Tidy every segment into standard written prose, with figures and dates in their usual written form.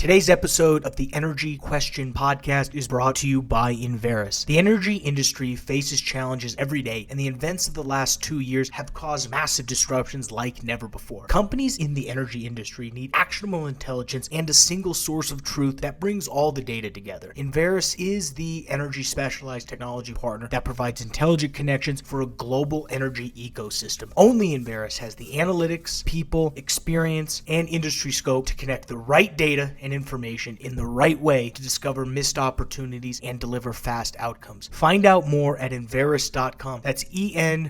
Today's episode of the Energy Question Podcast is brought to you by Enverus. The energy industry faces challenges every day, and the events of the last 2 years have caused massive disruptions like never before. Companies in the energy industry need actionable intelligence and a single source of truth that brings all the data together. Enverus is the energy specialized technology partner that provides intelligent connections for a global energy ecosystem. Only Enverus has the analytics, people, experience, and industry scope to connect the right data and information in the right way to discover missed opportunities and deliver fast outcomes. Find out more at Enverus.com. That's ENVERUS.com.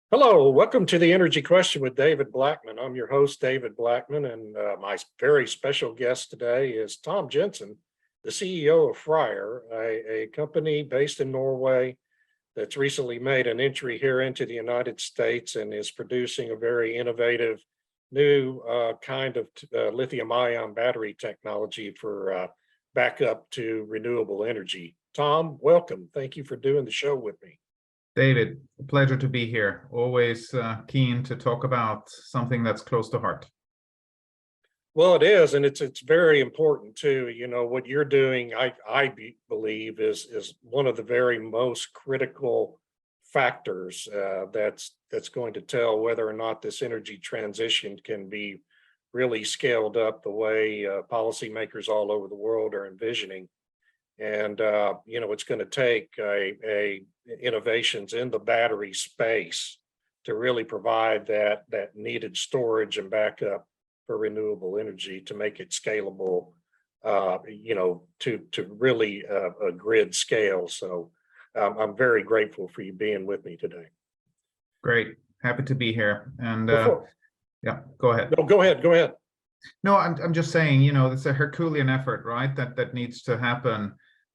Hello, welcome to the Energy Question with David Blackmon. I'm your host, David Blackmon, and my very special guest today is Tom Jensen, the CEO of Freyr, a company based in Norway that's recently made an entry here into the United States and is producing a very innovative new kind of lithium-ion battery technology for backup to renewable energy. Tom, welcome. Thank you for doing the show with me. David, a pleasure to be here. Always keen to talk about something that's close to heart. Well, it is, and it's very important too. You know, what you're doing, I believe, is one of the very most critical factors that's going to tell whether or not this energy transition can be really scaled up the way policymakers all over the world are envisioning. And it's going to take a innovations in the battery space to really provide that needed storage and backup for renewable energy to make it scalable, to really a grid scale. So I'm very grateful for you being with me today. Great, happy to be here. And yeah, go ahead. No, go ahead. No, I'm just saying, it's a Herculean effort, right? That needs to happen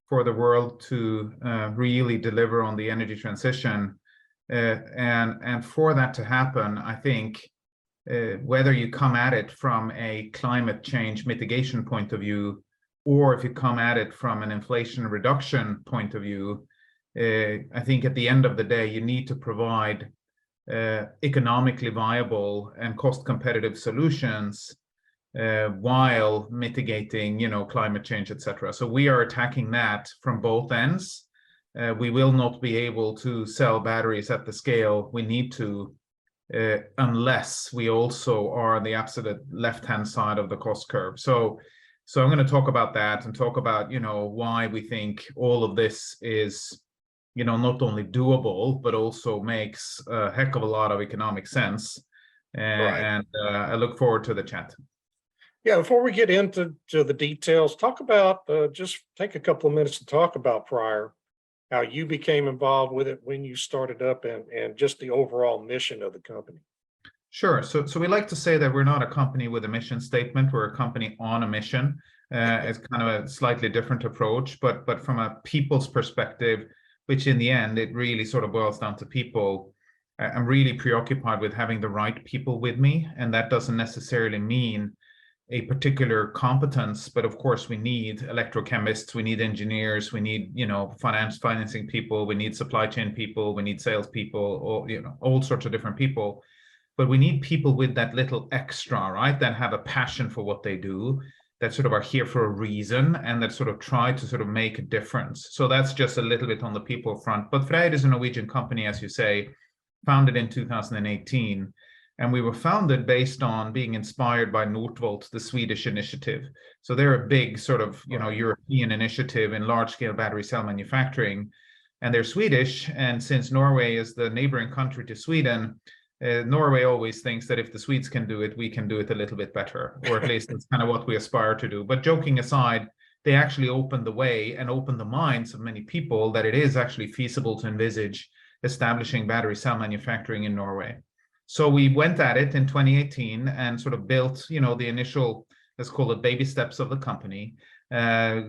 for the world to really deliver on the energy transition. And for that to happen, I think whether you come at it from a climate change mitigation point of view, or if you come at it from an inflation reduction point of view, I think at the end of the day, you need to provide economically viable and cost competitive solutions while mitigating, climate change, etc. So we are attacking that from both ends. We will not be able to sell batteries at the scale we need to unless we also are on the absolute left-hand side of the cost curve. So I'm going to talk about that and talk about, why we think all of this is, not only doable, but also makes a heck of a lot of economic sense. And I look forward to the chat. Yeah, before we get into the details, talk about, just take a couple of minutes to talk about Freyr, how you became involved with it, when you started up, and just the overall mission of the company. Sure. So we like to say that we're not a company with a mission statement. We're a company on a mission. It's kind of a slightly different approach, but from a people's perspective, which in the end, it really sort of boils down to people. I'm really preoccupied with having the right people with me. And that doesn't necessarily mean a particular competence, but of course we need electrochemists, we need engineers, we need, financing people, we need supply chain people, we need sales people, or, all sorts of different people. But we need people with that little extra, right? That have a passion for what they do, that sort of are here for a reason, and that sort of try to sort of make a difference. So that's just a little bit on the people front. But Freyr is a Norwegian company, as you say, founded in 2018. And we were founded based on being inspired by Northvolt, the Swedish initiative. So they're a big sort of, European initiative in large-scale battery cell manufacturing. And they're Swedish. And since Norway is the neighboring country to Sweden, Norway always thinks that if the Swedes can do it, we can do it a little bit better. Or at least that's kind of what we aspire to do. But joking aside, they actually opened the way and opened the minds of many people that it is actually feasible to envisage establishing battery cell manufacturing in Norway. So we went at it in 2018 and sort of built, the initial, let's call it baby steps of the company,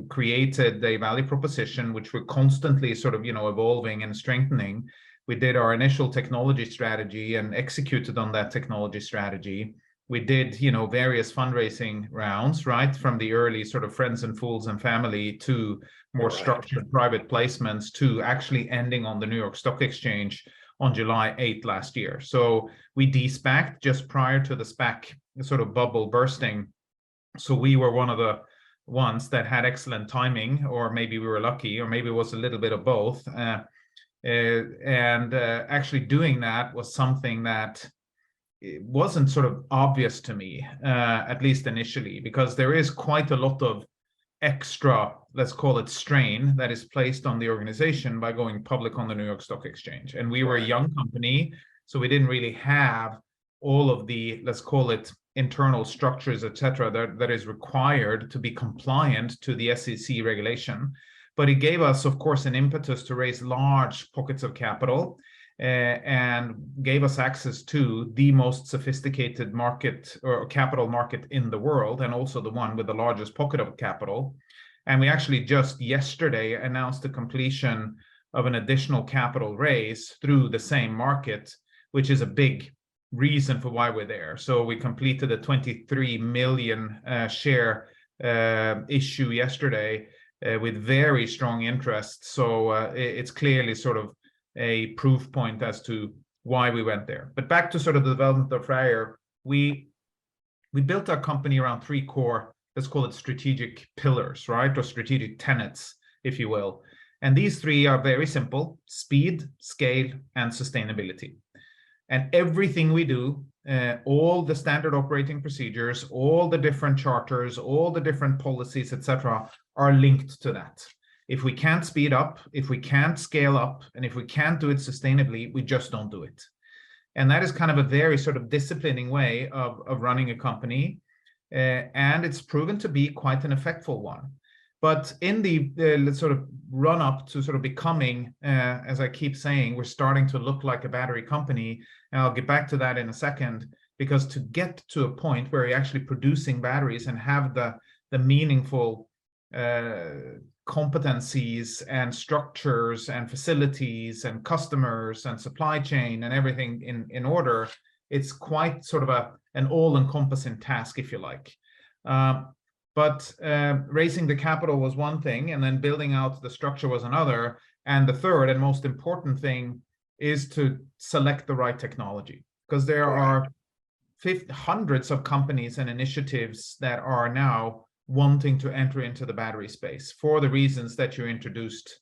created a value proposition, which we're constantly sort of, evolving and strengthening. We did our initial technology strategy and executed on that technology strategy. We did, various fundraising rounds, right? From the early sort of friends and fools and family to more Right. structured private placements to actually ending on the New York Stock Exchange on July 8th last year. So we de-SPAC'd just prior to the SPAC sort of bubble bursting. So we were one of the ones that had excellent timing, or maybe we were lucky, or maybe it was a little bit of both. Actually doing that was something that it wasn't sort of obvious to me, at least initially, because there is quite a lot of extra, let's call it strain, that is placed on the organization by going public on the New York Stock Exchange. And we were a young company, so we didn't really have all of the, let's call it, internal structures, etc., that is required to be compliant to the SEC regulation. But it gave us, of course, an impetus to raise large pockets of capital, and gave us access to the most sophisticated market or capital market in the world, and also the one with the largest pocket of capital. And we actually just yesterday announced the completion of an additional capital raise through the same market, which is a big reason for why we're there. So we completed a 23 million share issue yesterday with very strong interest. So it's clearly sort of a proof point as to why we went there. But back to sort of the development of Freyr, we built our company around three core, let's call it strategic pillars, right? Or strategic tenets, if you will. And these three are very simple: speed, scale, and sustainability. And everything we do, all the standard operating procedures, all the different charters, all the different policies, etc., are linked to that. If we can't speed up, if we can't scale up, and if we can't do it sustainably, we just don't do it. And that is kind of a very sort of disciplining way of running a company. And it's proven to be quite an effective one. But in the sort of run up to sort of becoming, as I keep saying, we're starting to look like a battery company. And I'll get back to that in a second, because to get to a point where you're actually producing batteries and have the meaningful competencies and structures and facilities and customers and supply chain and everything in order, it's quite sort of an all-encompassing task, if you like. But raising the capital was one thing, and then building out the structure was another. And the third and most important thing is to select the right technology, because there are hundreds of companies and initiatives that are now wanting to enter into the battery space for the reasons that you introduced.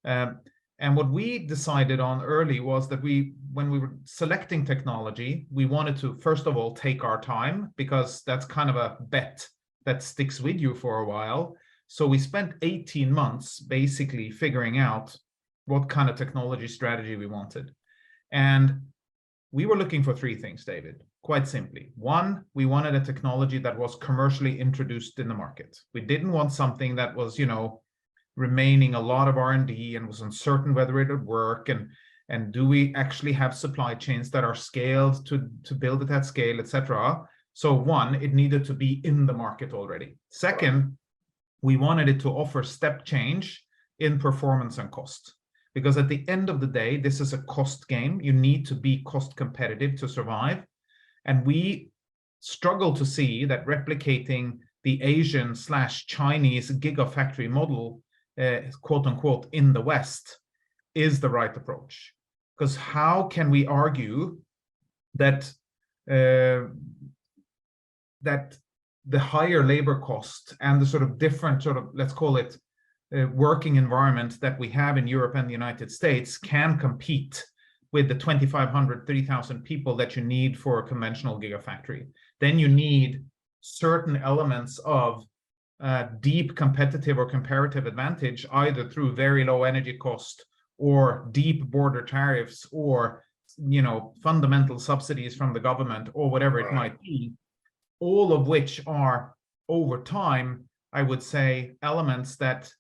And what we decided on early was that when we were selecting technology, we wanted to, first of all, take our time, because that's kind of a bet that sticks with you for a while. So we spent 18 months basically figuring out what kind of technology strategy we wanted. And we were looking for three things, David, quite simply. One, we wanted a technology that was commercially introduced in the market. We didn't want something that was, remaining a lot of R&D and was uncertain whether it would work, and do we actually have supply chains that are scaled to build it at scale, etc. So one, it needed to be in the market already. Second, we wanted it to offer step change in performance and cost, because at the end of the day, this is a cost game. You need to be cost competitive to survive. And we struggle to see that replicating the Asian/Chinese gigafactory model, quote unquote, in the West is the right approach. Because how can we argue that that the higher labor cost and the sort of different sort of, let's call it, working environment that we have in Europe and the United States can compete with the 2,500, 3,000 people that you need for a conventional gigafactory? Then you need certain elements of deep competitive or comparative advantage, either through very low energy cost or deep border tariffs, or fundamental subsidies from the government, or whatever it might be, all of which are, over time, I would say, elements that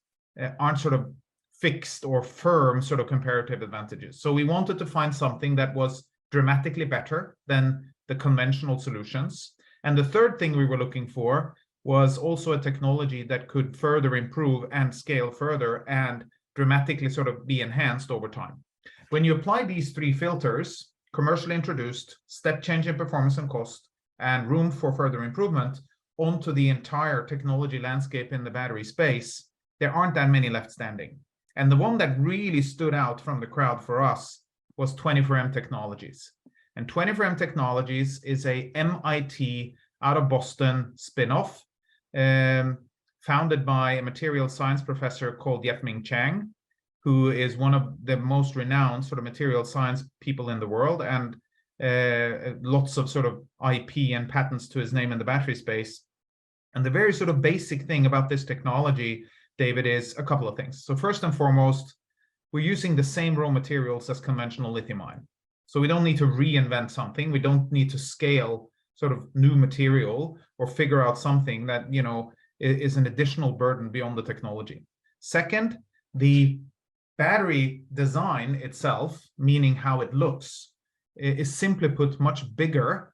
aren't sort of fixed or firm sort of comparative advantages. So we wanted to find something that was dramatically better than the conventional solutions. And the third thing we were looking for was also a technology that could further improve and scale further and dramatically sort of be enhanced over time. When you apply these three filters, commercially introduced, step change in performance and cost, and room for further improvement, onto the entire technology landscape in the battery space, there aren't that many left standing. And the one that really stood out from the crowd for us was 24M Technologies. And 24M Technologies is a MIT out of Boston spin-off, founded by a material science professor called Yet-Ming Chang, who is one of the most renowned sort of material science people in the world, and lots of sort of IP and patents to his name in the battery space. And the very sort of basic thing about this technology, David, is a couple of things. So first and foremost, we're using the same raw materials as conventional lithium-ion. So we don't need to reinvent something. We don't need to scale sort of new material or figure out something that, you know, is an additional burden beyond the technology. Second, the battery design itself, meaning how it looks, is simply put much bigger,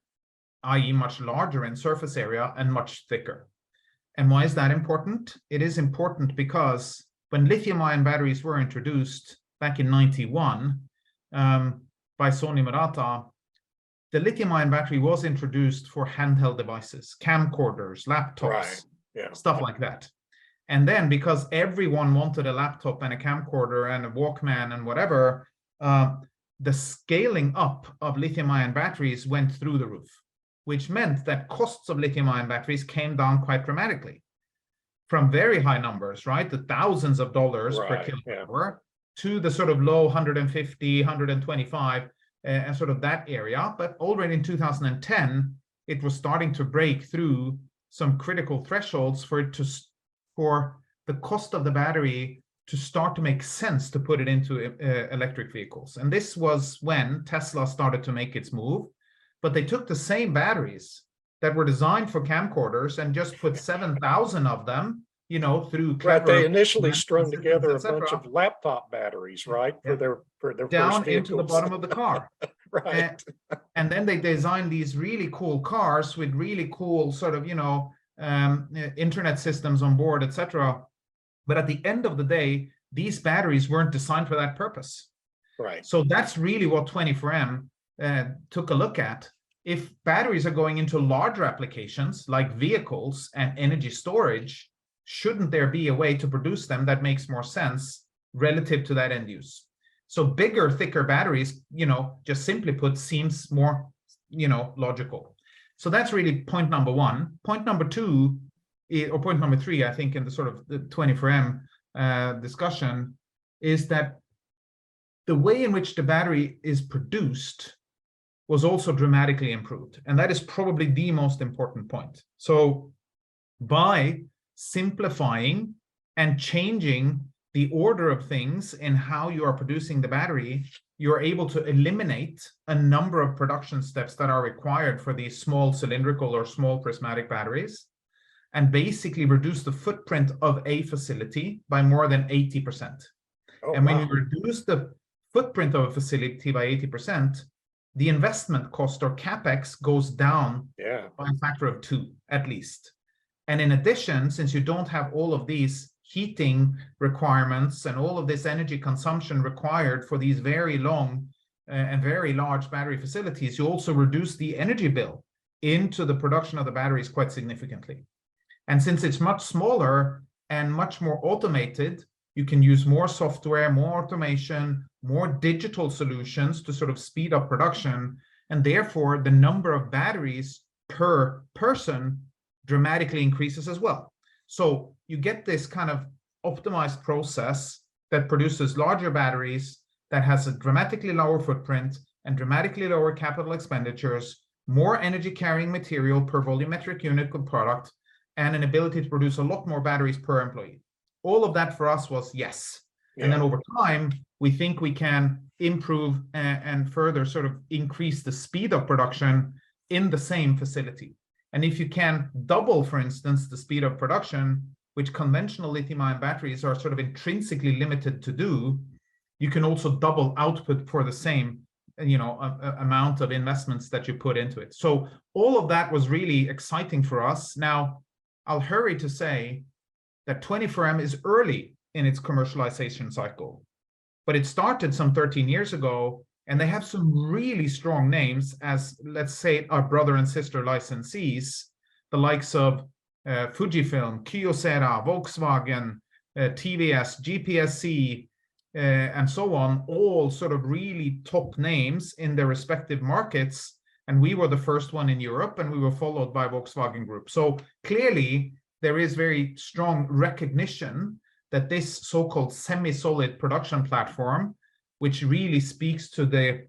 i.e. much larger in surface area and much thicker. And why is that important? It is important because when lithium-ion batteries were introduced back in '91 by Sony Murata, the lithium-ion battery was introduced for handheld devices, camcorders, laptops, stuff like that. And then because everyone wanted a laptop and a camcorder and a Walkman and whatever, the scaling up of lithium-ion batteries went through the roof, which meant that costs of lithium-ion batteries came down quite dramatically from very high numbers, right? The thousands of dollars per kilowatt hour to the sort of low 150, 125, and sort of that area. But already in 2010, it was starting to break through some critical thresholds for the cost of the battery to start to make sense to put it into electric vehicles. And this was when Tesla started to make its move, but they took the same batteries that were designed for camcorders and just put 7,000 of them, you know, through right. They initially strung together a bunch of laptop batteries, right, for their down first into the bottom of the car. Right. And then they designed these really cool cars with really cool sort of, you know, internet systems on board, etc. But at the end of the day, these batteries weren't designed for that purpose. Right. So that's really what 24M took a look at. If batteries are going into larger applications like vehicles and energy storage, shouldn't there be a way to produce them that makes more sense relative to that end use? So bigger, thicker batteries, you know, just simply put, seems more, you know, logical. So that's really point number one. Point number two, or point number three, I think, in the sort of the 24M discussion, is that the way in which the battery is produced was also dramatically improved. And that is probably the most important point. So by simplifying and changing the order of things in how you are producing the battery, you're able to eliminate a number of production steps that are required for these small cylindrical or small prismatic batteries, and basically reduce the footprint of a facility by more than 80%. And when you reduce the footprint of a facility by 80%, the investment cost, or capex, goes down by a factor of 2 at least. And in addition, since you don't have all of these heating requirements and all of this energy consumption required for these very long and very large battery facilities, you also reduce the energy bill into the production of the batteries quite significantly. And since it's much smaller and much more automated, you can use more software, more automation, more digital solutions to sort of speed up production. And therefore, the number of batteries per person dramatically increases as well. So you get this kind of optimized process that produces larger batteries, that has a dramatically lower footprint and dramatically lower capital expenditures, more energy carrying material per volumetric unit of product, and an ability to produce a lot more batteries per employee. All of that for us was yes. And then over time, we think we can improve and further sort of increase the speed of production in the same facility. And if you can double, for instance, the speed of production, which conventional lithium-ion batteries are sort of intrinsically limited to do, you can also double output for the same, you know, amount of investments that you put into it. So all of that was really exciting for us. Now, I'll hurry to say that 24M is early in its commercialization cycle, but it started some 13 years ago, and they have some really strong names as, let's say, our brother and sister licensees, the likes of Fujifilm, Kyocera, Volkswagen, TVS, GPSC, and so on, all sort of really top names in their respective markets. And we were the first one in Europe, and we were followed by Volkswagen Group. So clearly, there is very strong recognition that this so-called semi-solid production platform, which really speaks to the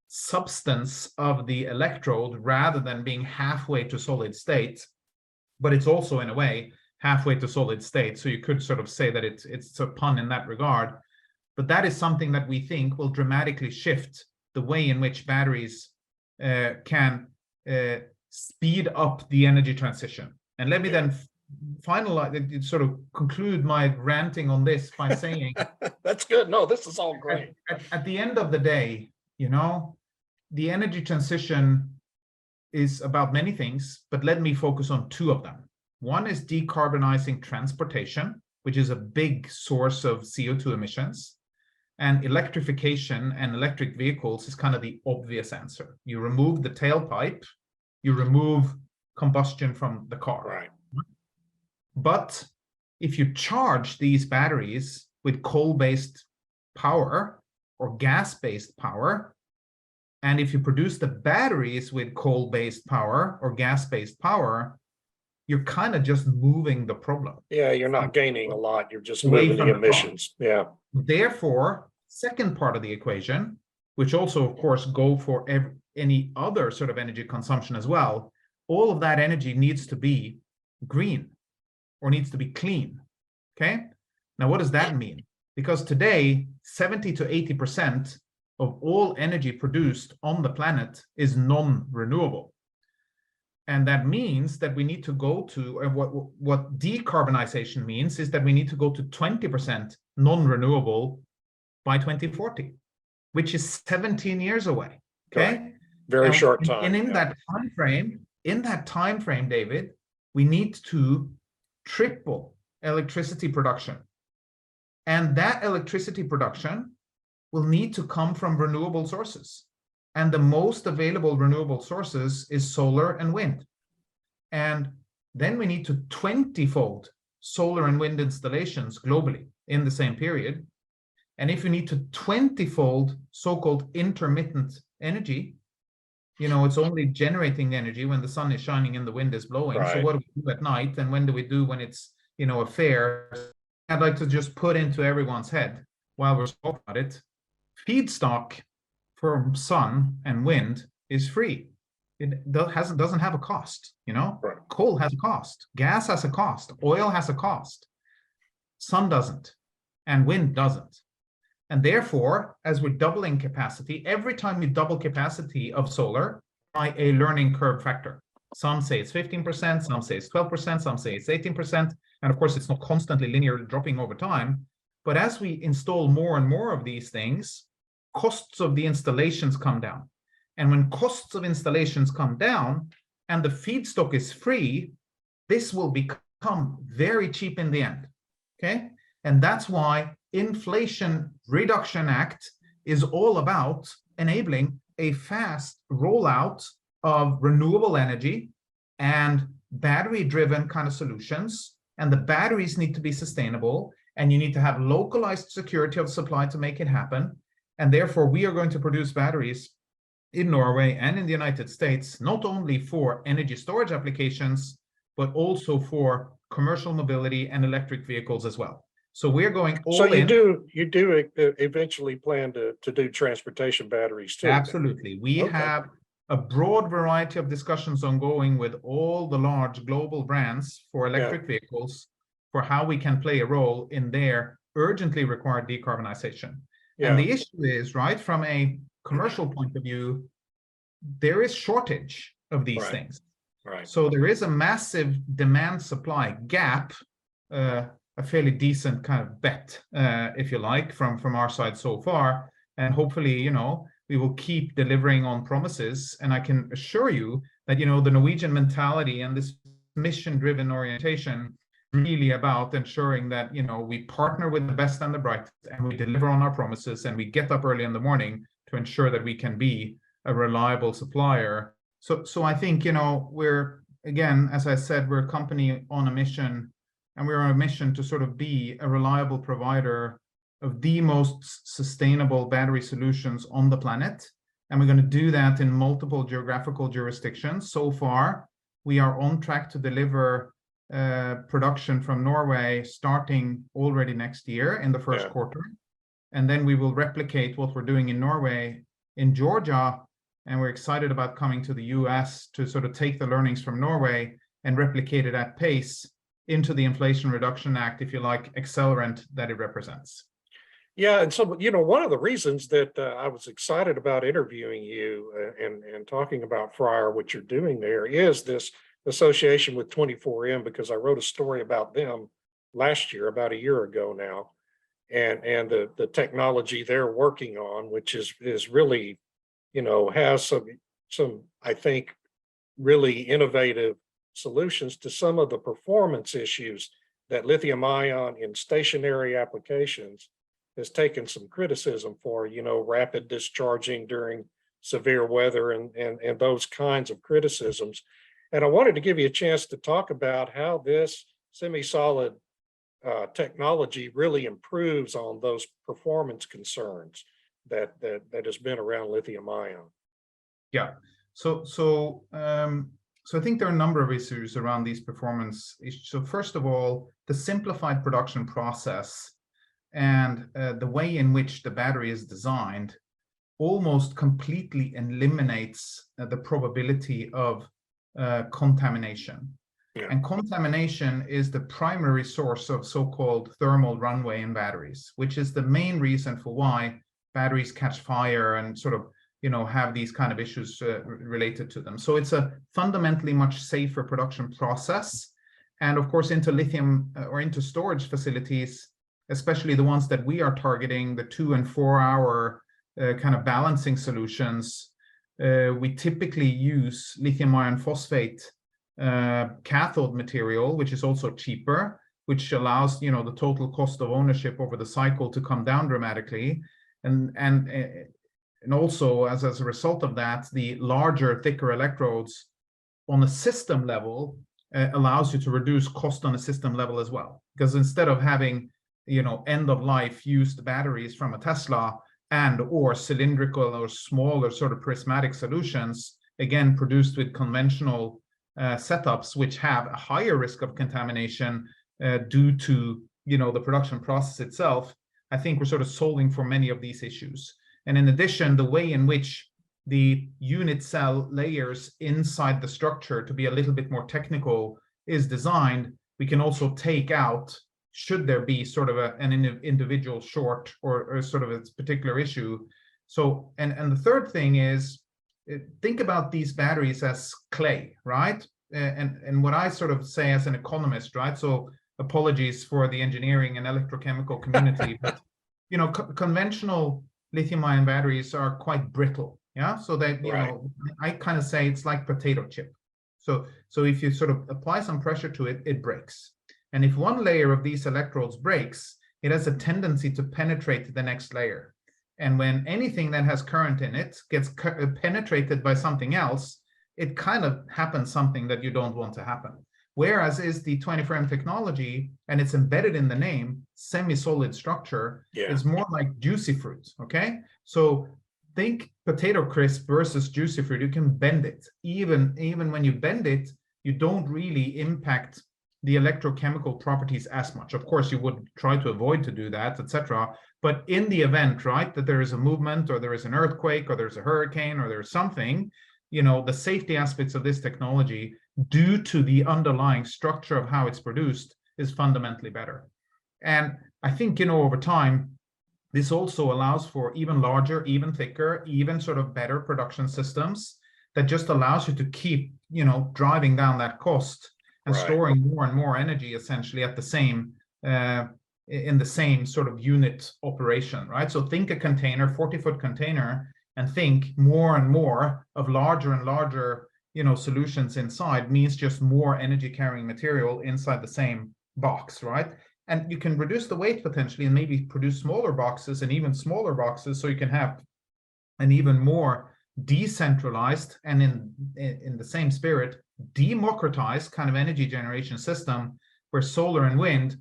substance of the electrode rather than being halfway to solid state, but it's also in a way halfway to solid state. So you could sort of say that it's a pun in that regard, but that is something that we think will dramatically shift the way in which batteries can speed up the energy transition. And let me then finalize, sort of conclude my ranting on this by saying that's good. No, this is all great. At the end of the day, you know, the energy transition is about many things, but let me focus on two of them. One is decarbonizing transportation, which is a big source of CO2 emissions. And electrification and electric vehicles is kind of the obvious answer. You remove the tailpipe, you remove combustion from the car. Right. But if you charge these batteries with coal-based power or gas-based power, and if you produce the batteries with coal-based power or gas-based power, you're kind of just moving the problem. Yeah, you're not gaining a lot. You're just moving the emissions. Yeah. Therefore, second part of the equation, which also, of course, go for any other sort of energy consumption as well, all of that energy needs to be green or needs to be clean. Okay? Now, what does that mean? Because today, 70 to 80% of all energy produced on the planet is non-renewable. And that means that we need to go to, what decarbonization means is that we need to go to 20% non-renewable by 2040, which is 17 years away. Okay? Right. Very short time. And in that time frame, David, we need to triple electricity production. And that electricity production will need to come from renewable sources. And the most available renewable sources is solar and wind. And then we need to 20-fold solar and wind installations globally in the same period. And if you need to 20-fold so-called intermittent energy, you know, it's only generating energy when the sun is shining and the wind is blowing. Right. So what do we do at night? And when do we do when it's, you know, a fair? I'd like to just put into everyone's head while we're talking about it, feedstock for sun and wind is free. It doesn't have a cost, you know? Right. Coal has a cost, gas has a cost, oil has a cost. Sun doesn't, and wind doesn't. And therefore, as we're doubling capacity, every time you double capacity of solar by a learning curve factor, some say it's 15%, some say it's 12%, some say it's 18%. And of course, it's not constantly linearly dropping over time. But as we install more and more of these things, costs of the installations come down. And when costs of installations come down and the feedstock is free, this will become very cheap in the end. Okay? And that's why Inflation Reduction Act is all about enabling a fast rollout of renewable energy and battery-driven kind of solutions. And the batteries need to be sustainable, and you need to have localized security of supply to make it happen. And therefore, we are going to produce batteries in Norway and in the United States, not only for energy storage applications, but also for commercial mobility and electric vehicles as well. So we're going all in. So you do eventually plan to do transportation batteries too? Absolutely. We have a broad variety of discussions ongoing with all the large global brands for electric vehicles for how we can play a role in their urgently required decarbonization. Yeah. And the issue is, right, from a commercial point of view, there is shortage of these things. Right. So there is a massive demand-supply gap, a fairly decent kind of bet, if you like, from our side so far. And hopefully, you know, we will keep delivering on promises. And I can assure you that, you know, the Norwegian mentality and this mission-driven orientation really about ensuring that, you know, we partner with the best and the brightest, and we deliver on our promises, and we get up early in the morning to ensure that we can be a reliable supplier. So I think, you know, we're, again, as I said, we're a company on a mission and we're on a mission to sort of be a reliable provider of the most sustainable battery solutions on the planet. And we're going to do that in multiple geographical jurisdictions. So far, we are on track to deliver production from Norway starting already next year in the first quarter. And then we will replicate what we're doing in Norway in Georgia. And we're excited about coming to the US to sort of take the learnings from Norway and replicate it at pace into the Inflation Reduction Act, if you like, accelerant that it represents. Yeah, and so, one of the reasons that I was excited about interviewing you and talking about Freyr, what you're doing there, is this association with 24M, because I wrote a story about them last year, about a year ago now, and the technology they're working on, which is really, has some, I think, really innovative solutions to some of the performance issues that lithium-ion in stationary applications has taken some criticism for, rapid discharging during severe weather and those kinds of criticisms. And I wanted to give you a chance to talk about how this semi-solid technology really improves on those performance concerns that has been around lithium-ion. Yeah. So I think there are a number of issues around these performance issues. So first of all, the simplified production process and the way in which the battery is designed almost completely eliminates the probability of contamination. Yeah. And contamination is the primary source of so-called thermal runaway in batteries, which is the main reason for why batteries catch fire and sort of have these kind of issues related to them. So it's a fundamentally much safer production process. And of course, into lithium or into storage facilities, especially the ones that we are targeting, the 2 and 4 hour kind of balancing solutions, we typically use lithium iron phosphate cathode material, which is also cheaper, which allows the total cost of ownership over the cycle to come down dramatically. And also, as a result of that, the larger, thicker electrodes on a system level allows you to reduce cost on a system level as well. Because instead of having, end-of-life used batteries from a Tesla or cylindrical or smaller sort of prismatic solutions, again, produced with conventional setups, which have a higher risk of contamination due to, the production process itself, I think we're sort of solving for many of these issues. And in addition, the way in which the unit cell layers inside the structure, to be a little bit more technical, is designed, we can also take out, should there be sort of an individual short or sort of a particular issue. So, and the third thing is, think about these batteries as clay, right? And what I sort of say as an economist, right? So apologies for the engineering and electrochemical community, but, conventional lithium-ion batteries are quite brittle, yeah? So that, I kind of say it's like potato chip. So if you sort of apply some pressure to it, it breaks. And if one layer of these electrodes breaks, it has a tendency to penetrate the next layer. And when anything that has current in it gets penetrated by something else, it kind of happens something that you don't want to happen. Whereas is the 24M technology, and it's embedded in the name, semi-solid structure, is more like juicy fruit, okay? So think potato crisp versus juicy fruit. You can bend it. Even when you bend it, you don't really impact the electrochemical properties as much. Of course, you would try to avoid to do that, etc. But in the event, right, that there is a movement or there is an earthquake or there's a hurricane or there's something, the safety aspects of this technology, due to the underlying structure of how it's produced, is fundamentally better. And I think, over time, this also allows for even larger, even thicker, even sort of better production systems that just allows you to keep, driving down that cost and storing more and more energy essentially at the same, in the same sort of unit operation, right? So think a container, 40-foot container, and think more and more of larger and larger solutions inside means just more energy carrying material inside the same box, right? And you can reduce the weight potentially and maybe produce smaller boxes and even smaller boxes, so you can have an even more decentralized and in the same spirit, democratized kind of energy generation system where solar and wind,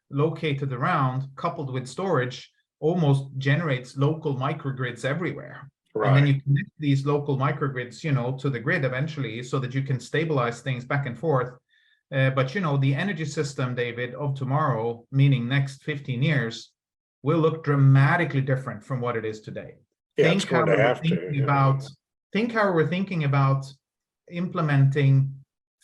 located around, coupled with storage, almost generates local microgrids everywhere. Right. And then you connect these local microgrids, to the grid eventually, so that you can stabilize things back and forth. But the energy system, David, of tomorrow, meaning next 15 years, will look dramatically different from what it is today. Yeah, it's going to have to. Think how we're thinking about implementing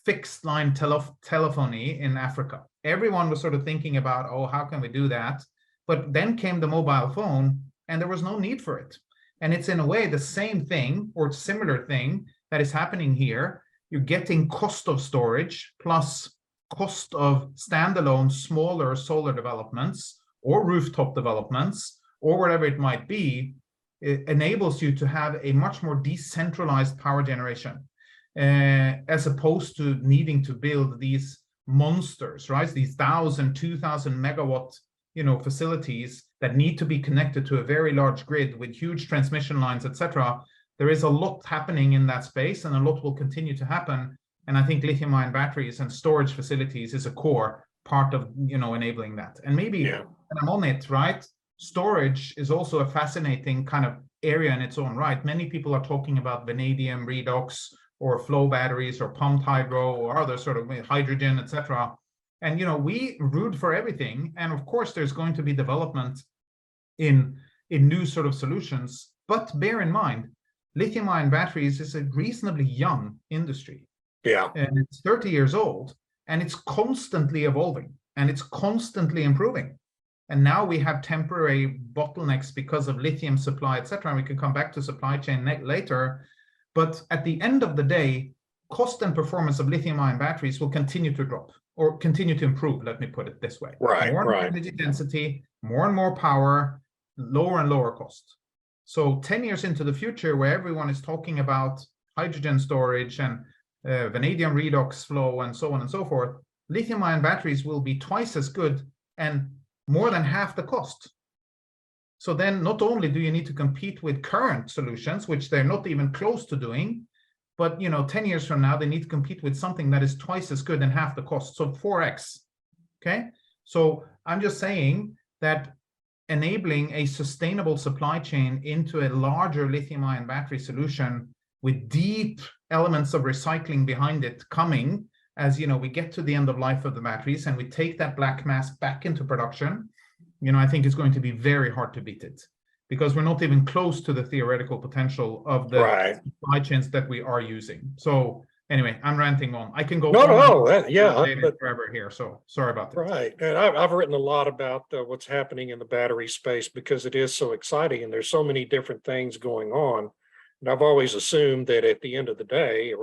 fixed line telephony in Africa. Everyone was sort of thinking about, oh, how can we do that? But then came the mobile phone, and there was no need for it. And it's in a way the same thing or similar thing that is happening here. You're getting cost of storage plus cost of standalone smaller solar developments or rooftop developments or whatever it might be. It enables you to have a much more decentralized power generation, as opposed to needing to build these monsters, right? These 1,000, 2,000 megawatt, facilities that need to be connected to a very large grid with huge transmission lines, etc. There is a lot happening in that space, and a lot will continue to happen. And I think lithium-ion batteries and storage facilities is a core part of, enabling that. And maybe, and I'm on it, right? Storage is also a fascinating kind of area in its own right. Many people are talking about vanadium redox or flow batteries or pumped hydro or other sort of hydrogen, etc. And we root for everything. And of course, there's going to be development in new sort of solutions. But bear in mind, lithium-ion batteries is a reasonably young industry. Yeah. And it's 30 years old, and it's constantly evolving, and it's constantly improving. And now we have temporary bottlenecks because of lithium supply, etc. And we can come back to supply chain later. But at the end of the day, cost and performance of lithium-ion batteries will continue to drop or continue to improve, let me put it this way. Right, more and more energy density, more and more power, lower and lower cost. So 10 years into the future, where everyone is talking about hydrogen storage and vanadium redox flow and so on and so forth, lithium-ion batteries will be twice as good and more than half the cost. So then not only do you need to compete with current solutions, which they're not even close to doing, but 10 years from now, they need to compete with something that is twice as good and half the cost. So 4x. Okay. So I'm just saying that enabling a sustainable supply chain into a larger lithium-ion battery solution with deep elements of recycling behind it coming as we get to the end of life of the batteries and we take that black mass back into production, I think it's going to be very hard to beat it, because we're not even close to the theoretical potential of the supply chains that we are using. So anyway, I'm ranting on. I can go forever here. So sorry about that. Right. And I've written a lot about what's happening in the battery space because it is so exciting and there's so many different things going on. And I've always assumed that at the end of the day,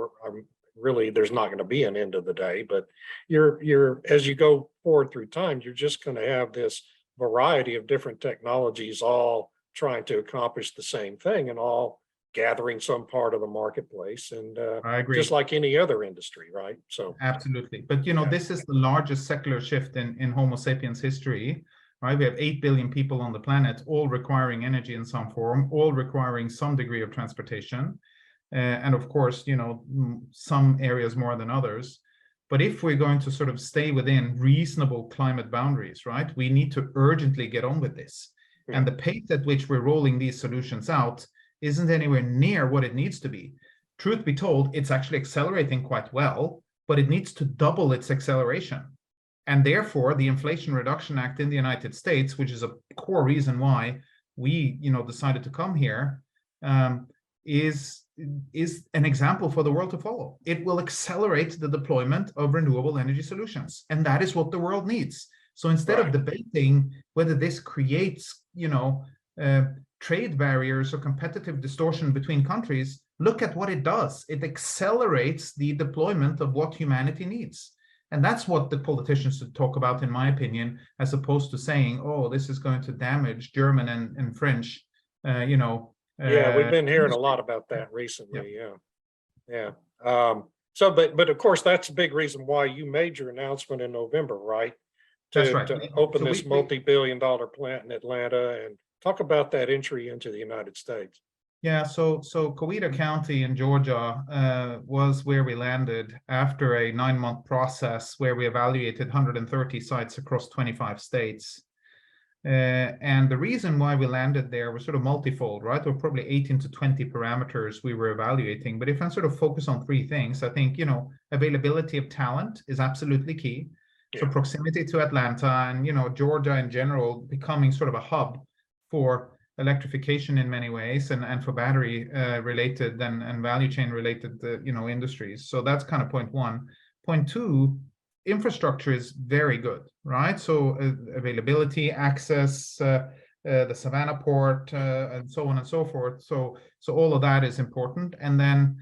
really, there's not going to be an end of the day, but you're as you go forward through time, you're just going to have this variety of different technologies all trying to accomplish the same thing and all gathering some part of the marketplace. And I agree. Just like any other industry, right? So absolutely. But this is the largest secular shift in Homo sapiens history, right? We have 8 billion people on the planet, all requiring energy in some form, all requiring some degree of transportation. And of course, some areas more than others. But if we're going to sort of stay within reasonable climate boundaries, right, we need to urgently get on with this. Yeah. And the pace at which we're rolling these solutions out isn't anywhere near what it needs to be. Truth be told, it's actually accelerating quite well, but it needs to double its acceleration. And therefore, the Inflation Reduction Act in the United States, which is a core reason why we, decided to come here, is an example for the world to follow. It will accelerate the deployment of renewable energy solutions, and that is what the world needs. So instead of debating whether this creates, trade barriers or competitive distortion between countries, look at what it does. It accelerates the deployment of what humanity needs. And that's what the politicians should talk about, in my opinion, as opposed to saying, oh, this is going to damage German and French, yeah, we've been hearing a lot about that recently. Yeah. But of course, that's a big reason why you made your announcement in November, right? That's right. To open this multi-billion-dollar plant in Atlanta and talk about that entry into the United States. Yeah, so Coweta County in Georgia was where we landed after a 9-month process where we evaluated 130 sites across 25 states. And the reason why we landed there was sort of multifold, right? There were probably 18 to 20 parameters we were evaluating. But if I sort of focus on 3 things, I think, availability of talent is absolutely key. Yeah. So proximity to Atlanta and, Georgia in general becoming sort of a hub for electrification in many ways and for battery related and value chain related, industries. So that's kind of point 1. Point 2, infrastructure is very good, right? So availability, access, the Savannah port, and so on and so forth. So all of that is important. And then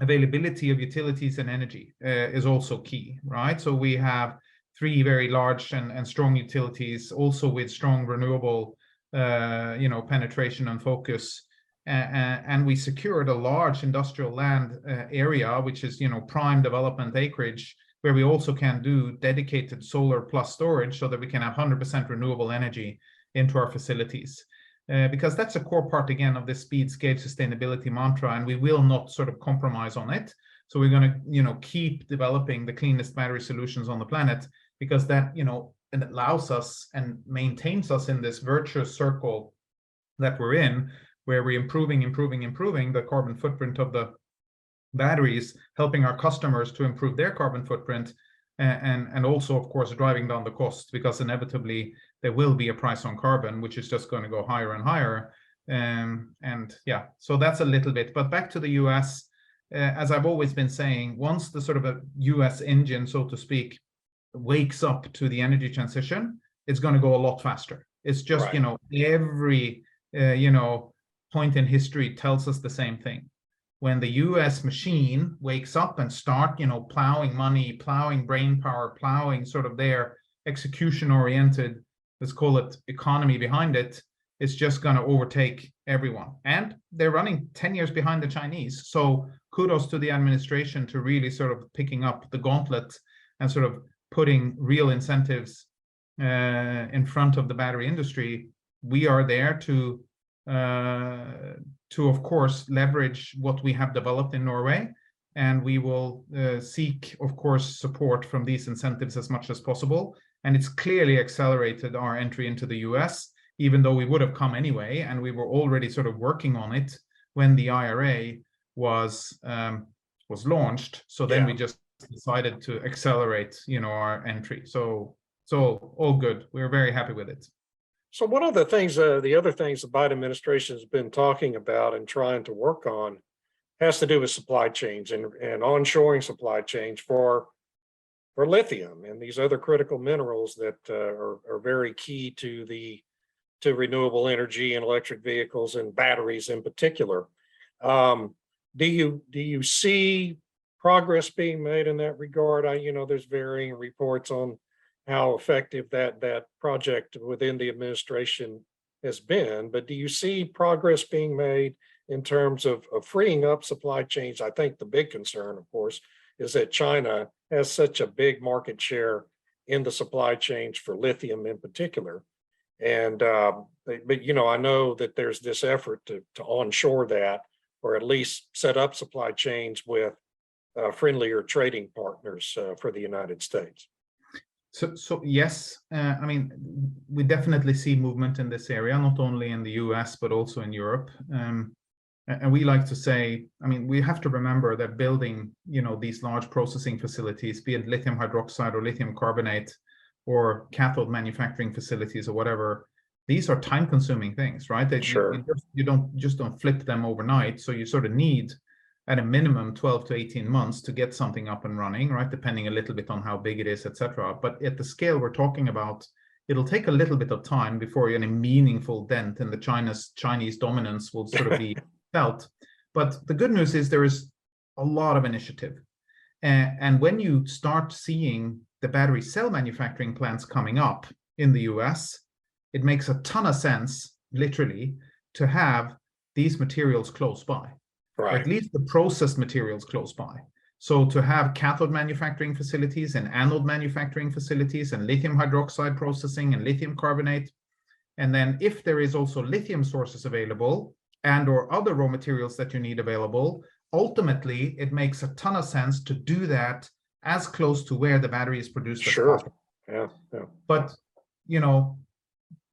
availability of utilities and energy is also key, right? So we have 3 very large and strong utilities, also with strong renewable, penetration and focus. And we secured a large industrial land area, which is, prime development acreage, where we also can do dedicated solar plus storage so that we can have 100% renewable energy into our facilities. Because that's a core part, again, of this speed, scale, sustainability mantra, and we will not sort of compromise on it. So we're going to, keep developing the cleanest battery solutions on the planet, because that, and it allows us and maintains us in this virtuous circle that we're in, where we're improving the carbon footprint of the batteries, helping our customers to improve their carbon footprint, and also, of course, driving down the cost, because inevitably there will be a price on carbon, which is just going to go higher and higher. And yeah, so that's a little bit. But back to the US, as I've always been saying, once the sort of a US engine, so to speak, wakes up to the energy transition, it's going to go a lot faster. It's just, right. Every, point in history tells us the same thing. When the US machine wakes up and start, plowing money, plowing brain power, plowing sort of their execution-oriented, let's call it, economy behind it, it's just going to overtake everyone. And they're running 10 years behind the Chinese. So kudos to the administration to really sort of picking up the gauntlet and sort of putting real incentives in front of the battery industry. We are there to of course, leverage what we have developed in Norway, and we will seek, of course, support from these incentives as much as possible. And it's clearly accelerated our entry into the US, even though we would have come anyway, and we were already sort of working on it when the IRA was launched. So then we just decided to accelerate, our entry. So all good. We're very happy with it. So one of the things, the other things the Biden administration has been talking about and trying to work on has to do with supply chains and onshoring supply chains for lithium and these other critical minerals that are very key to renewable energy and electric vehicles and batteries in particular. Do you see progress being made in that regard? There's varying reports on how effective that project within the administration has been, but do you see progress being made in terms of freeing up supply chains? I think the big concern, of course, is that China has such a big market share in the supply chains for lithium in particular. And, but I know that there's this effort to onshore that, or at least set up supply chains with friendlier trading partners for the United States. So yes, we definitely see movement in this area, not only in the US, but also in Europe. And we like to say, we have to remember that building, these large processing facilities, be it lithium hydroxide or lithium carbonate or cathode manufacturing facilities or whatever, these are time-consuming things, right? Sure. You don't flip them overnight. So you sort of need, at a minimum, 12 to 18 months to get something up and running, right? Depending a little bit on how big it is, etc. But at the scale we're talking about, it'll take a little bit of time before any meaningful dent in the Chinese dominance will sort of be felt. But the good news is there is a lot of initiative. And when you start seeing the battery cell manufacturing plants coming up in the US, it makes a ton of sense, literally, to have these materials close by. Right. Or at least the processed materials close by. So to have cathode manufacturing facilities and anode manufacturing facilities and lithium hydroxide processing and lithium carbonate. And then if there is also lithium sources available, and or other raw materials that you need available, ultimately, it makes a ton of sense to do that as close to where the battery is produced as possible. Yeah. But,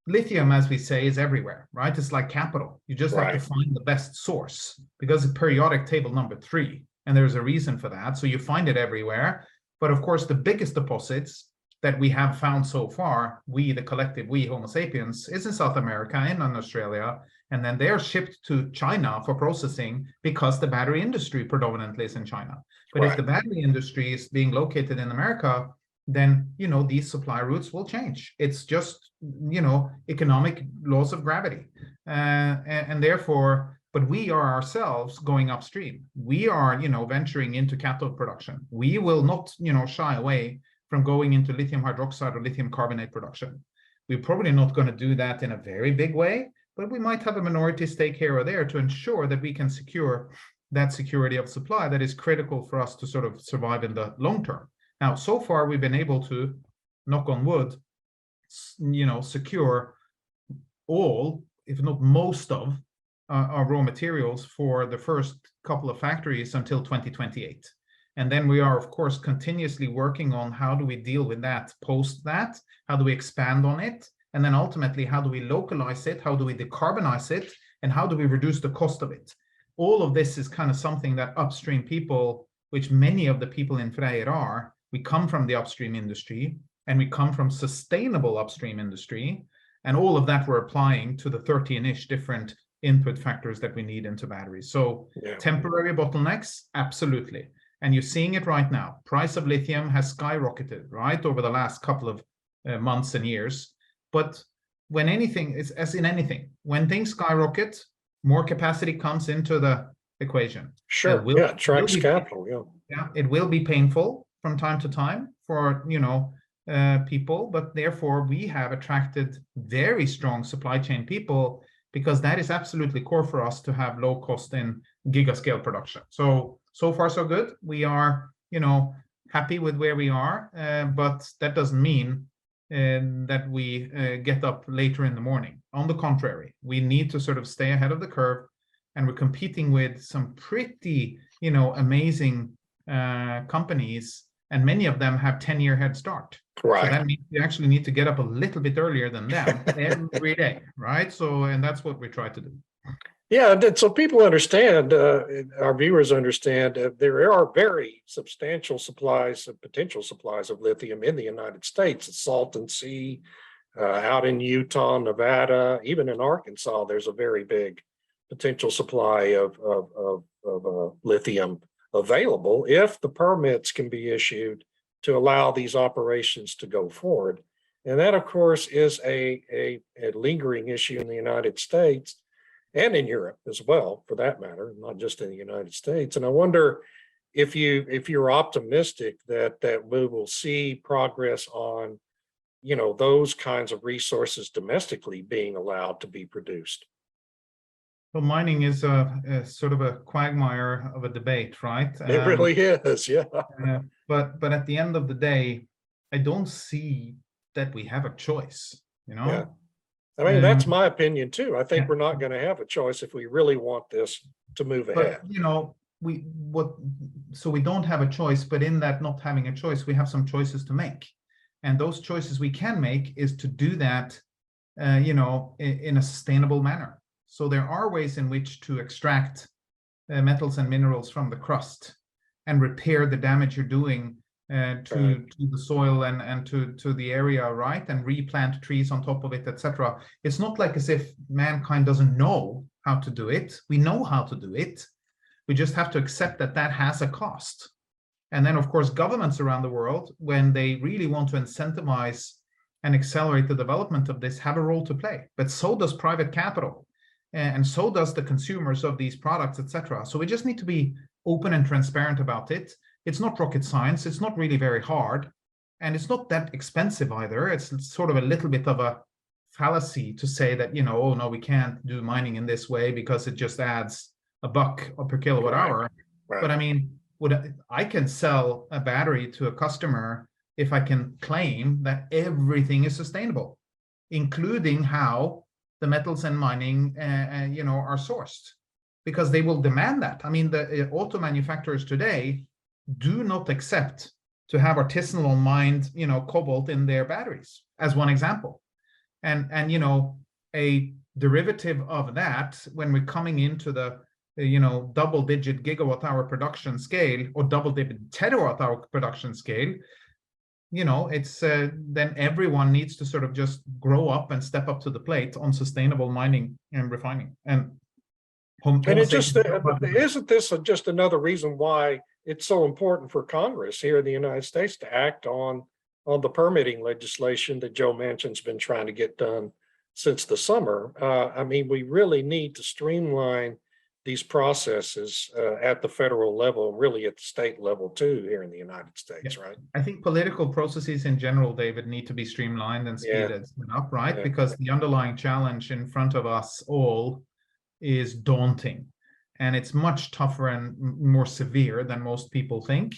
lithium, as we say, is everywhere, right? It's like capital. You just have to find the best source, because it's periodic table number 3, and there's a reason for that. So you find it everywhere. But of course, the biggest deposits that we have found so far, the collective Homo sapiens, is in South America and in Australia. And then they're shipped to China for processing, because the battery industry predominantly is in China. But if the battery industry is being located in America, then, these supply routes will change. It's just, economic laws of gravity. And therefore, but we are ourselves going upstream. We are, venturing into cathode production. We will not, shy away from going into lithium hydroxide or lithium carbonate production. We're probably not going to do that in a very big way, but we might have a minority stake here or there to ensure that we can secure that security of supply that is critical for us to sort of survive in the long term. Now, so far, we've been able to, knock on wood, secure all, if not most of, our raw materials for the first couple of factories until 2028. And then we are, of course, continuously working on how do we deal with that post that, how do we expand on it, and then ultimately, how do we localize it, how do we decarbonize it, and how do we reduce the cost of it? All of this is kind of something that upstream people, which many of the people in Freyr are, we come from the upstream industry, and we come from sustainable upstream industry, and all of that we're applying to the 13-ish different input factors that we need into batteries. So temporary bottlenecks, absolutely. And you're seeing it right now. Price of lithium has skyrocketed, right, over the last couple of months and years. But when anything, is as in anything, when things skyrocket, more capacity comes into the equation. Sure, it attracts capital, it will be painful from time to time for, people, but therefore we have attracted very strong supply chain people, because that is absolutely core for us to have low cost in gigascale production. So far so good. We are, happy with where we are, but that doesn't mean that we get up later in the morning. On the contrary, we need to sort of stay ahead of the curve, and we're competing with some pretty, amazing companies, and many of them have 10-year head start. Right. So that means you actually need to get up a little bit earlier than them every day, right? So, and that's what we try to do. Yeah, so people understand, our viewers understand, there are very substantial potential supplies of lithium in the United States. It's Salton Sea, out in Utah, Nevada, even in Arkansas, there's a very big potential supply of lithium available if the permits can be issued to allow these operations to go forward. And that, of course, is a lingering issue in the United States and in Europe as well, for that matter, not just in the United States. And I wonder if you're optimistic that we will see progress on, those kinds of resources domestically being allowed to be produced. Well, mining is a sort of a quagmire of a debate, right? It really is, yeah. But at the end of the day, I don't see that we have a choice, Yeah. I mean, that's my opinion too. I think we're not going to have a choice if we really want this to move ahead. But, so we don't have a choice, but in that not having a choice, we have some choices to make. And those choices we can make is to do that, in a sustainable manner. So there are ways in which to extract metals and minerals from the crust and repair the damage you're doing to the soil and to the area, right? And replant trees on top of it, etc. It's not like as if mankind doesn't know how to do it. We know how to do it. We just have to accept that that has a cost. And then, of course, governments around the world, when they really want to incentivize and accelerate the development of this, have a role to play. But so does private capital. And so does the consumers of these products, etc. So we just need to be open and transparent about it. It's not rocket science. It's not really very hard. And it's not that expensive either. It's sort of a little bit of a fallacy to say that, oh, no, we can't do mining in this way because it just adds $1 per kilowatt hour. Right. But I mean, I can sell a battery to a customer if I can claim that everything is sustainable, including how the metals and mining, are sourced, because they will demand that. I mean, the auto manufacturers today do not accept to have artisanal mined, cobalt in their batteries, as one example. And a derivative of that, when we're coming into the double-digit gigawatt-hour production scale or double-digit terawatt-hour production scale, it's then everyone needs to sort of just grow up and step up to the plate on sustainable mining and refining. And it just isn't this just another reason why it's so important for Congress here in the United States to act on the permitting legislation that Joe Manchin's been trying to get done since the summer. I mean, we really need to streamline these processes at the federal level, really at the state level too, here in the United States, right? I think political processes in general, David, need to be streamlined and speeded up, right? Yeah. Because the underlying challenge in front of us all is daunting, and it's much tougher and more severe than most people think.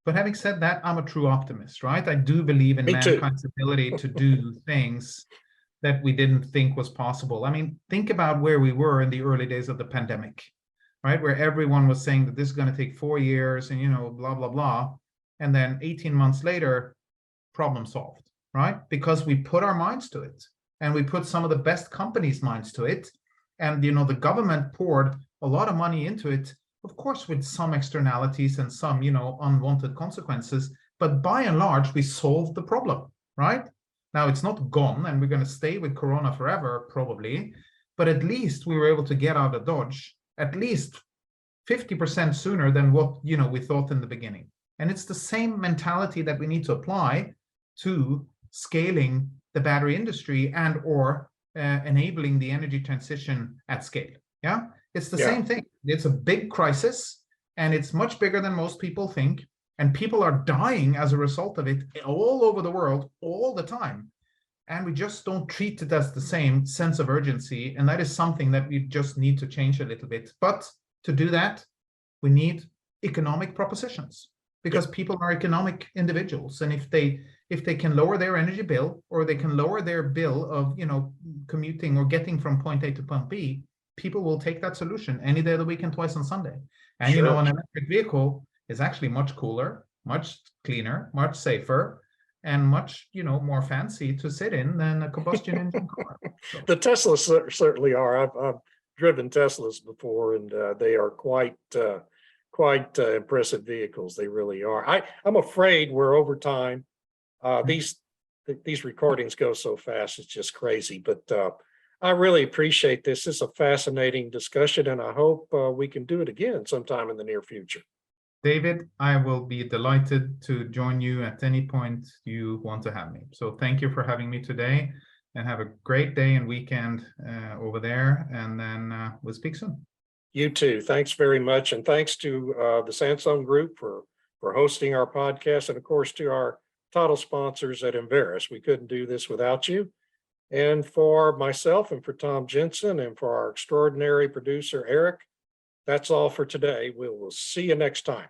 But having said that, I'm a true optimist, right? I do believe in mankind's ability to do things that we didn't think was possible. I mean, think about where we were in the early days of the pandemic, right? Where everyone was saying that this is going to take 4 years and, blah, blah, blah. And then 18 months later, problem solved, right? Because we put our minds to it, and we put some of the best companies' minds to it. And, the government poured a lot of money into it, of course, with some externalities and some, unwanted consequences. But by and large, we solved the problem, right? Now, it's not gone, and we're going to stay with Corona forever, probably, but at least we were able to get out of Dodge at least 50% sooner than what, we thought in the beginning. And it's the same mentality that we need to apply to scaling the battery industry and or enabling the energy transition at scale. Yeah, it's the same thing. It's a big crisis, and it's much bigger than most people think. And people are dying as a result of it all over the world, all the time. And we just don't treat it as the same sense of urgency. And that is something that we just need to change a little bit. But to do that, we need economic propositions, because people are economic individuals. And if they can lower their energy bill, or they can lower their bill of, commuting or getting from point A to point B, people will take that solution any day of the week and twice on Sunday. And, an electric vehicle is actually much cooler, much cleaner, much safer, and much, more fancy to sit in than a combustion engine car. So. The Teslas certainly are. I've driven Teslas before, and they are quite impressive vehicles. They really are. I'm afraid we're over time. These recordings go so fast, it's just crazy. But I really appreciate this. It's a fascinating discussion, and I hope we can do it again sometime in the near future. David, I will be delighted to join you at any point you want to have me. So thank you for having me today, and have a great day and weekend over there. And then we'll speak soon. You too. Thanks very much. And thanks to the Sansone Group for hosting our podcast. And of course, to our title sponsors at Enverus. We couldn't do this without you. And for myself and for Tom Jensen and for our extraordinary producer, Eric, that's all for today. We'll see you next time.